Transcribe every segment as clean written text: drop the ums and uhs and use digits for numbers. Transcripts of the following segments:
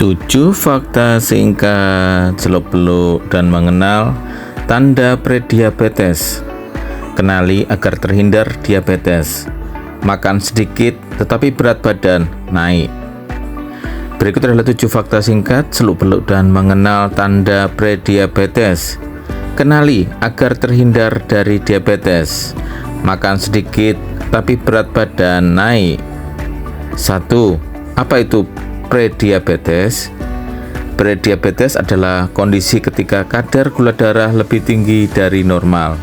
7 fakta singkat seluk-beluk dan mengenal tanda prediabetes. Kenali agar terhindar diabetes. Makan sedikit tetapi berat badan naik. Berikut adalah 7 fakta singkat seluk-beluk dan mengenal tanda prediabetes. Kenali agar terhindar dari diabetes. Makan sedikit tapi berat badan naik. 1. Apa itu prediabetes? Prediabetes adalah kondisi ketika kadar gula darah lebih tinggi dari normal,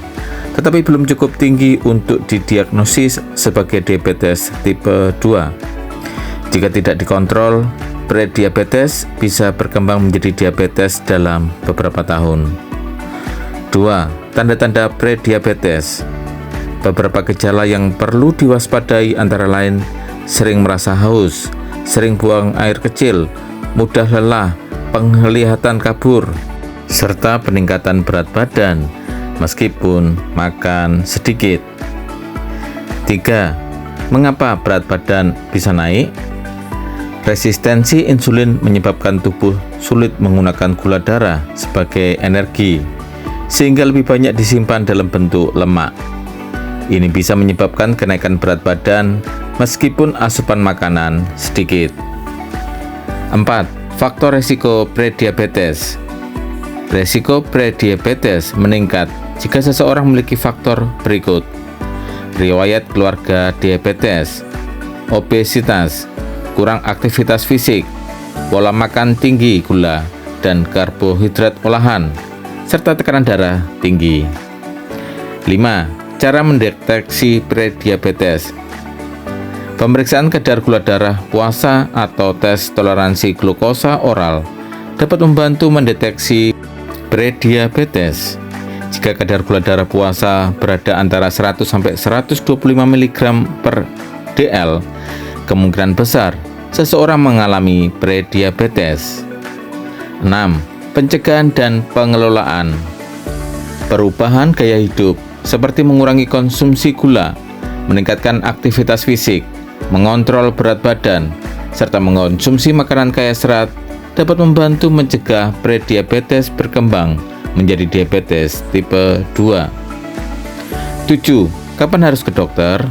tetapi belum cukup tinggi untuk didiagnosis sebagai diabetes tipe 2. Jika tidak dikontrol, prediabetes bisa berkembang menjadi diabetes dalam beberapa tahun. 2. Tanda-tanda prediabetes. Beberapa gejala yang perlu diwaspadai antara lain sering merasa haus, sering buang air kecil, mudah lelah, penglihatan kabur, serta peningkatan berat badan meskipun makan sedikit. 3. Mengapa berat badan bisa naik? Resistensi insulin menyebabkan tubuh sulit menggunakan gula darah sebagai energi, sehingga lebih banyak disimpan dalam bentuk lemak. Ini bisa menyebabkan kenaikan berat badan meskipun asupan makanan sedikit. 4. Faktor resiko prediabetes. Resiko prediabetes meningkat jika seseorang memiliki faktor berikut: riwayat keluarga diabetes, obesitas, kurang aktivitas fisik, pola makan tinggi gula dan karbohidrat olahan, serta tekanan darah tinggi. 5. Cara mendeteksi prediabetes. Pemeriksaan kadar gula darah puasa atau tes toleransi glukosa oral dapat membantu mendeteksi prediabetes. Jika kadar gula darah puasa berada antara 100 sampai 125 mg per dl, kemungkinan besar seseorang mengalami prediabetes. 6. Pencegahan dan pengelolaan. Perubahan gaya hidup seperti mengurangi konsumsi gula, meningkatkan aktivitas fisik, mengontrol berat badan, serta mengonsumsi makanan kaya serat dapat membantu mencegah prediabetes berkembang menjadi diabetes tipe 2. 7. Kapan harus ke dokter?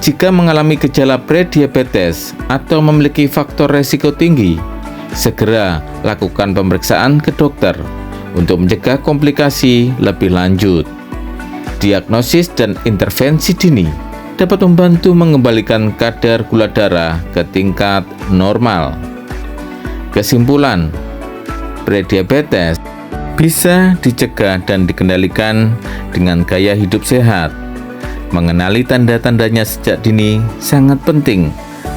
Jika mengalami gejala prediabetes atau memiliki faktor resiko tinggi, segera lakukan pemeriksaan ke dokter untuk mencegah komplikasi lebih lanjut. Diagnosis dan intervensi dini dapat membantu mengembalikan kadar gula darah ke tingkat normal. Kesimpulan, prediabetes bisa dicegah dan dikendalikan dengan gaya hidup sehat. Mengenali tanda-tandanya sejak dini sangat penting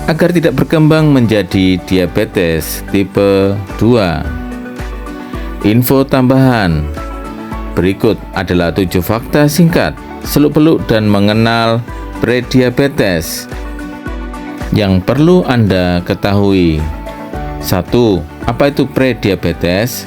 agar tidak berkembang menjadi diabetes tipe 2. Info tambahan. Berikut adalah 7 fakta singkat seluk-beluk dan mengenal prediabetes yang perlu Anda ketahui. 1. Apa itu prediabetes?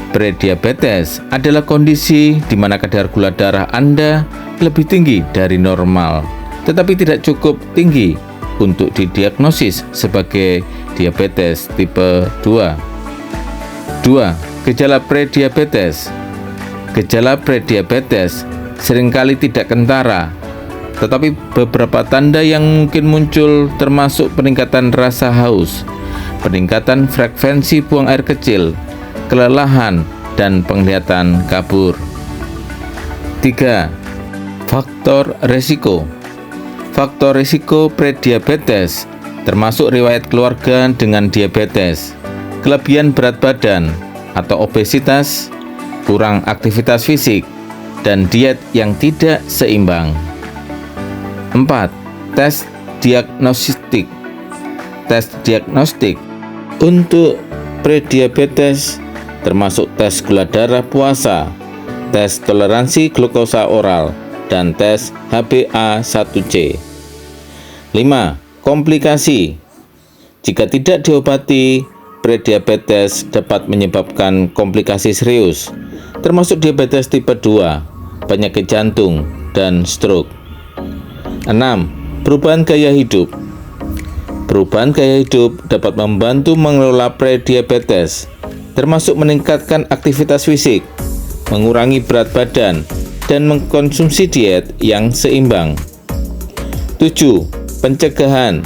Prediabetes adalah kondisi di mana kadar gula darah Anda lebih tinggi dari normal, tetapi tidak cukup tinggi untuk didiagnosis sebagai diabetes tipe 2. 2. Gejala prediabetes. Gejala prediabetes seringkali tidak kentara, tetapi beberapa tanda yang mungkin muncul termasuk peningkatan rasa haus, peningkatan frekuensi buang air kecil, kelelahan, dan penglihatan kabur. 3. Faktor resiko. Faktor risiko prediabetes termasuk riwayat keluarga dengan diabetes, kelebihan berat badan atau obesitas, kurang aktivitas fisik, dan diet yang tidak seimbang. 4. Tes diagnostik. Tes diagnostik untuk prediabetes termasuk tes gula darah puasa, tes toleransi glukosa oral, dan tes HbA1c. 5. Komplikasi. Jika tidak diobati, prediabetes dapat menyebabkan komplikasi serius, termasuk diabetes tipe 2, penyakit jantung, dan stroke. 6. Perubahan gaya hidup. Perubahan gaya hidup dapat membantu mengelola prediabetes, termasuk meningkatkan aktivitas fisik, mengurangi berat badan, dan mengkonsumsi diet yang seimbang. 7. Pencegahan.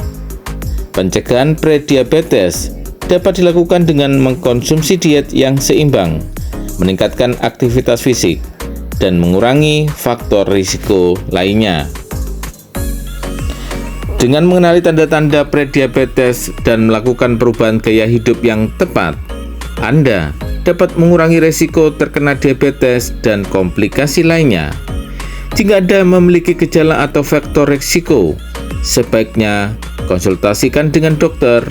Pencegahan prediabetes dapat dilakukan dengan mengkonsumsi diet yang seimbang, meningkatkan aktivitas fisik, dan mengurangi faktor risiko lainnya. Dengan mengenali tanda-tanda prediabetes dan melakukan perubahan gaya hidup yang tepat, Anda dapat mengurangi risiko terkena diabetes dan komplikasi lainnya. Jika Anda memiliki gejala atau faktor risiko, sebaiknya konsultasikan dengan dokter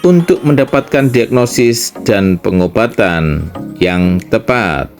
untuk mendapatkan diagnosis dan pengobatan yang tepat.